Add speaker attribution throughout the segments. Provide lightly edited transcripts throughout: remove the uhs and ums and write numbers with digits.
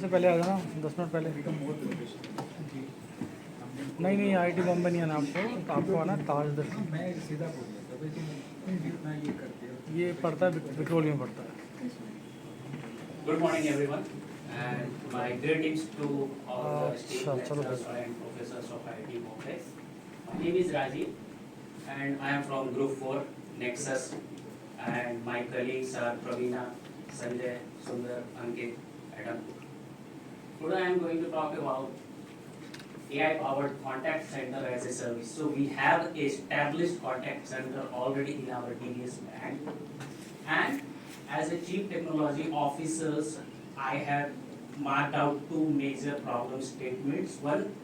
Speaker 1: से पहले आ जाना, 10 मिनट पहले। नहीं नहीं, IIT बॉम्बे नहीं आना आपको, तो आपको आना ताज दर्शन।
Speaker 2: मैं सीधा बोल रहा था भाई, तुम इतना ये करते हो।
Speaker 1: ये पड़ता है विक्रोल में पड़ता है।
Speaker 3: Good morning, everyone, and my greetings to all the esteemed
Speaker 1: चलो
Speaker 3: lecturers and professors of IIT Bombay. My name is Rajiv, and I am from Group 4, Nexus, and my colleagues are Praveena, Sanjay, Sundar, Ankit, Adam. Today I am going to talk about AI-powered contact center as a service. So we have established contact center already in our TDS bank, and as a chief technology officers, I have marked out two major problem statements. One,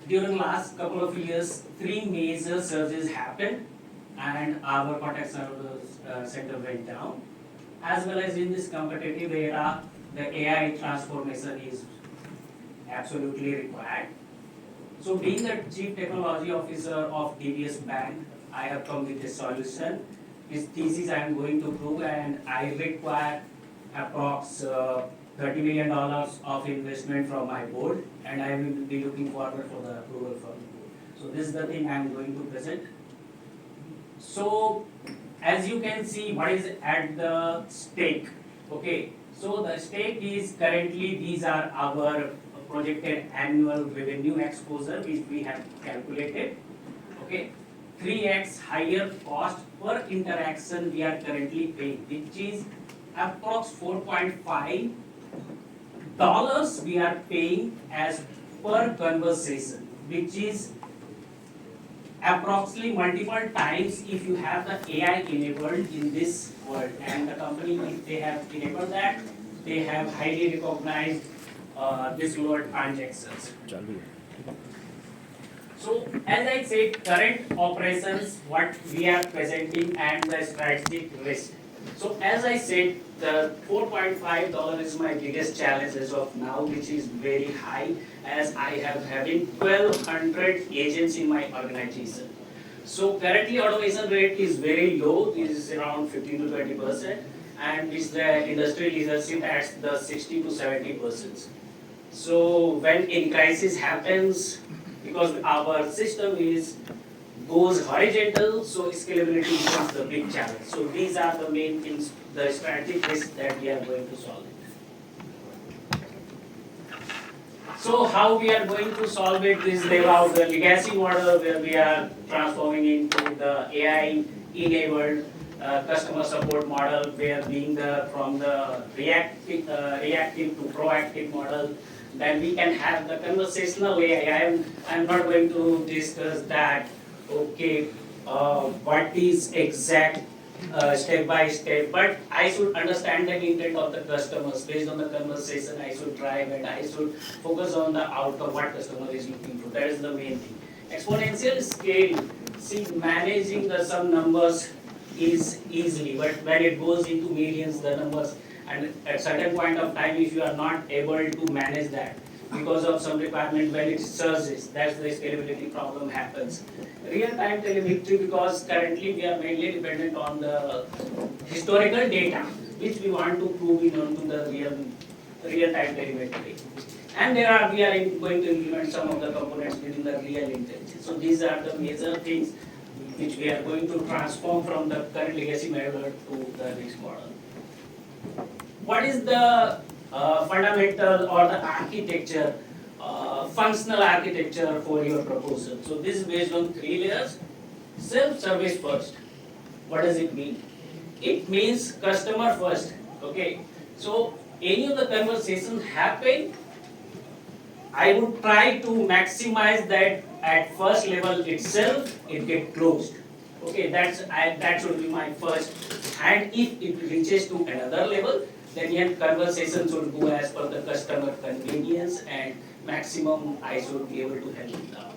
Speaker 3: during last couple of years, three major surges happened, and our contact center went down. As well as in this competitive era, the AI transformation is absolutely required. So being the chief technology officer of DBS Bank, I have come with a solution. This thesis I am going to prove, and I require approx $30 million of investment from my board, and I will be looking forward for the approval from the board. So this is the thing I am going to present. So as you can see, what is at the stake? Okay, so the stake is currently, these are our projected annual revenue exposure which we have calculated. Okay, 3x higher cost per interaction we are currently paying, which is approx $4.5 we are paying as per conversation, which is approximately multiple times if you have the AI enabled in this world, and the company, if they have enabled that, they have highly recognized this lower transactions. So as I said, current operations, what we are presenting, and the strategic risk. So as I said, the $4.5 is my biggest challenge as of now, which is very high, as I have having 1,200 agents in my organization. So currently automation rate is very low, it is around 15 to 20%, and which the industry leadership at the 60 to 70%. So when a crisis happens, because our system goes horizontal, so scalability becomes the big challenge. So these are the main things, the strategic risks that we are going to solve it. So how we are going to solve it is about the legacy model where we are transforming into the AI enabled customer support model, where being from the reactive to proactive model. Then we can have the conversational AI. I'm not going to discuss that. Okay, what is exact step by step, but I should understand the intent of the customers. Based on the conversation, I should drive and I should focus on the outcome, what customer is looking for. That is the main thing. Exponential scale, see, managing the some numbers is easily, but when it goes into millions, the numbers, and at certain point of time, if you are not able to manage that because of some requirement, when it surges, that's the scalability problem happens. Real-time telemetry, because currently we are mainly dependent on the historical data, which we want to prove into the real-time telemetry. And we are going to implement some of the components within the real intelligence. So these are the major things which we are going to transform from the current legacy method to the next model. What is the fundamental or the architecture, functional architecture for your proposal? So this is based on 3 layers. Self-service first. What does it mean? It means customer first. Okay. So any of the conversations happen, I would try to maximize that at first level itself, it get closed. Okay, that should be my first. And if it reaches to another level, then your conversation should go as per the customer convenience, and maximum I should be able to help it out.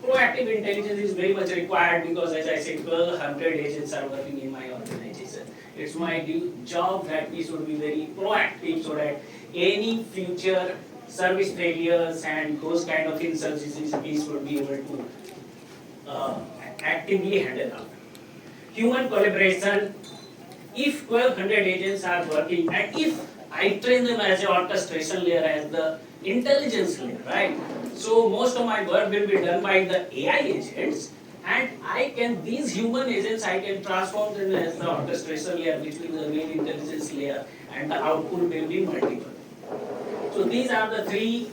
Speaker 3: Proactive intelligence is very much required, because as I said, 1,200 agents are working in my organization. It's my job that we should be very proactive, so that any future service failures and those kind of insurgencies we should be able to actively handle out. Human collaboration, if 1,200 agents are working, and if I train them as a orchestration layer, as the intelligence layer, right? So most of my work will be done by the AI agents, and these human agents, I can transform them as the orchestration layer, which will be the main intelligence layer, and the output will be multiple. So these are the three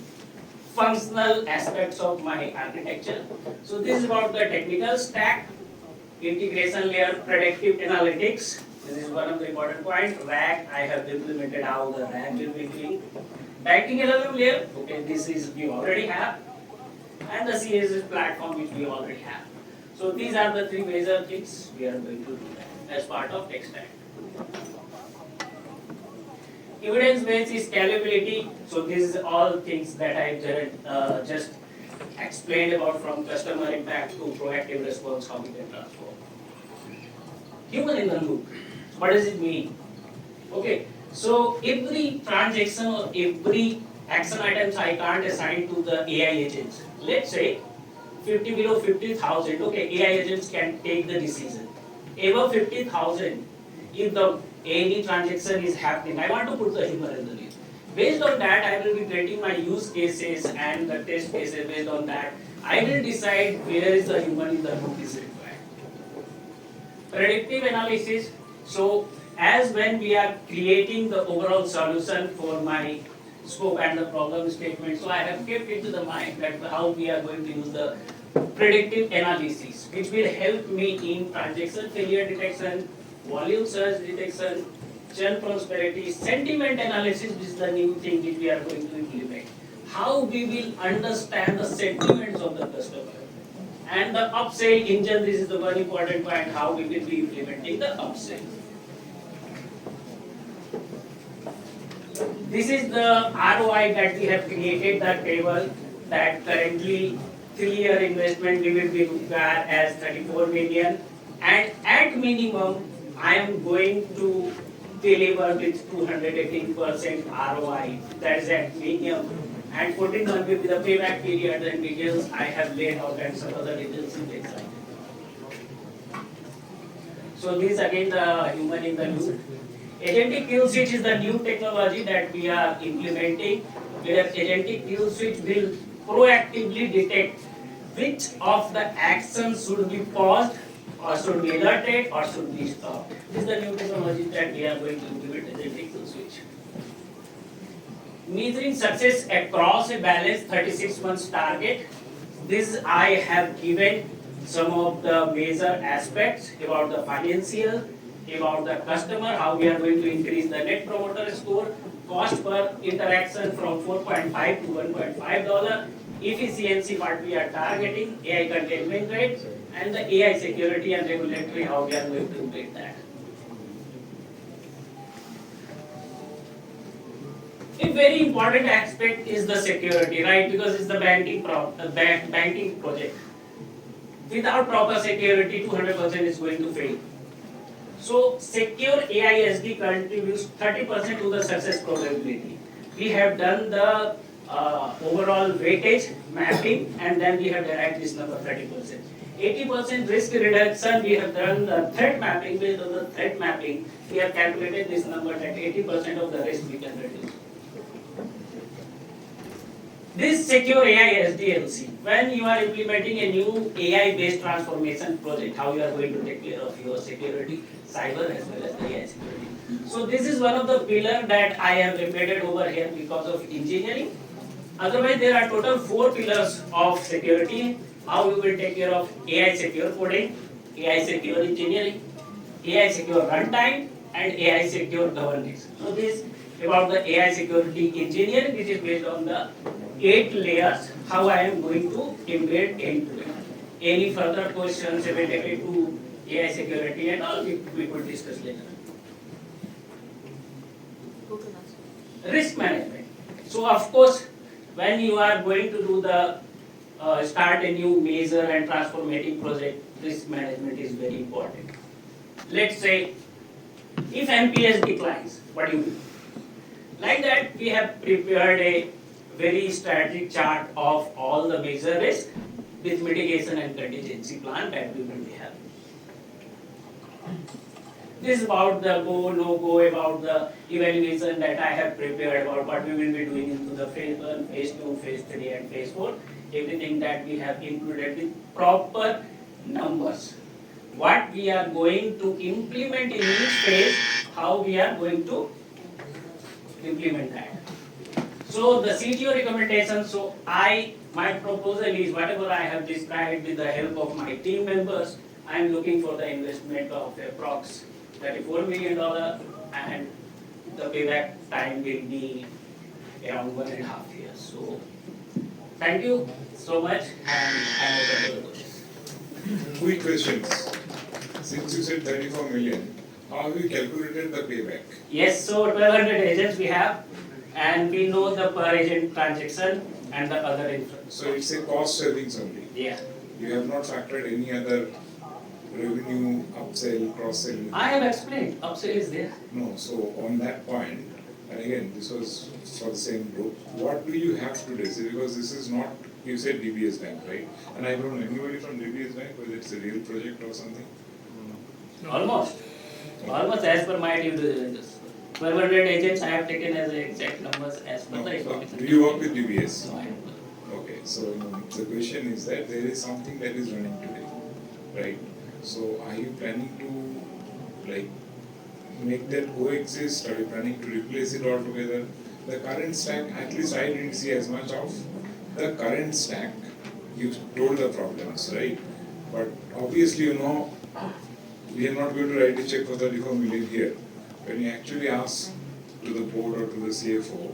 Speaker 3: functional aspects of my architecture. So this is about the technical stack, integration layer, predictive analytics. This is one of the important points. RAG, I have implemented how the RAG will be doing. Banking LLM layer, okay, this is we already have, and the CSS platform which we already have. So these are the three major things we are going to do that as part of tech stack. Evidence-based scalability. So these are all things that I just explained about, from customer impact to proactive response, how we can transform. Human in the loop. What does it mean? Okay, so every transaction or every action items I can't assign to the AI agents. Let's say 50 below 50,000, okay, AI agents can take the decision. Above 50,000, if the any transaction is happening, I want to put the human in the loop. Based on that, I will be getting my use cases and the test cases. Based on that, I will decide where is the human in the loop is required. Predictive analysis. So as when we are creating the overall solution for my scope and the problem statement, so I have kept into the mind that how we are going to use the predictive analysis, which will help me in transaction failure detection, volume surge detection, churn prosperity, sentiment analysis. This is the new thing which we are going to implement. How we will understand the sentiments of the customer. And the upsell engine, this is the one important point, how we will be implementing the upsell. This is the ROI that we have created, the table that currently 3-year investment we will be required as 34 million, and at minimum I am going to deliver with 218% ROI. That is at minimum, and 14 months will be the payback period, and details I have laid out and some other details in the example. So this again the human in the loop. Agentic kill switch is the new technology that we are implementing, where agentic kill switch will proactively detect which of the actions should be paused or should be alerted or should be stopped. This is the new technology that we are going to implement, agentic kill switch. Measuring success across a balanced 36 months target. This I have given some of the major aspects about the financial, about the customer, how we are going to increase the net promoter score, cost per interaction from 4.5 to $1.5, efficiency what we are targeting, AI containment rate, and the AI security and regulatory, how we are going to implement that. A very important aspect is the security, right? Because it's the banking project. Without proper security, 200% is going to fail. So secure AISD contributes 30% to the success probability. We have done the overall weightage mapping, and then we have derived this number 30%. 80% risk reduction, we have done the threat mapping. Based on the threat mapping, we have calculated this number that 80% of the risk we can reduce. This secure AI SDLC, when you are implementing a new AI-based transformation project, how you are going to take care of your security, cyber as well as the AI security. So this is one of the pillars that I have embedded over here because of engineering. Otherwise, there are total 4 pillars of security. How we will take care of AI secure coding, AI secure engineering, AI secure runtime, and AI secure governance. So this about the AI security engineering, which is based on the 8 layers, how I am going to embed end-to-end. Any further questions related to AI security and all, we could discuss later. Risk management. So of course, when you are going to do the start a new major and transformative project, risk management is very important. Let's say if NPS declines, what do you do? Like that, we have prepared a very strategic chart of all the major risks with mitigation and contingency plan that we will have. This is about the go, no go, about the evaluation that I have prepared, about what we will be doing into the phase 1, phase 2, phase 3 and phase 4. Everything that we have included with proper numbers. What we are going to implement in each phase, how we are going to implement that. So the CTO recommendation, my proposal is whatever I have described with the help of my team members, I am looking for the investment of approx $34 million and the payback time will be around 1.5 years. So thank you so much and I am open to the questions.
Speaker 4: Quick questions. Since you said 34 million, how have you calculated the payback?
Speaker 3: Yes, so 1200 agents we have and we know the per agent transaction and the other info.
Speaker 4: So it's a cost savings only.
Speaker 3: Yeah.
Speaker 4: You have not factored any other revenue, upsell, cross-sell?
Speaker 3: I have explained, upsell is there.
Speaker 4: No, so on that point, and again, this was for the same group, what do you have today? See, because this is not, you said DBS Bank, right? And I don't know anybody from DBS Bank, whether it's a real project or something?
Speaker 3: Almost. Almost as per my due diligence. 1200 agents I have taken as the exact numbers as per
Speaker 4: No.
Speaker 3: the information.
Speaker 4: Do you work with DBS?
Speaker 3: No, I don't know.
Speaker 4: Okay, so the question is that there is something that is running today, right? So are you planning to like make that coexist? Are you planning to replace it altogether? The current stack, at least I didn't see as much of the current stack. You told the problems, right? But obviously, you know, we are not going to write a check for 34 million here. When you actually ask to the board or to the CFO,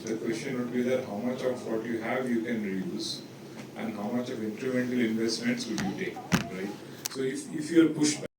Speaker 4: the question would be that how much of what you have you can reuse and how much of incremental investments would you take, right? So if you are pushed back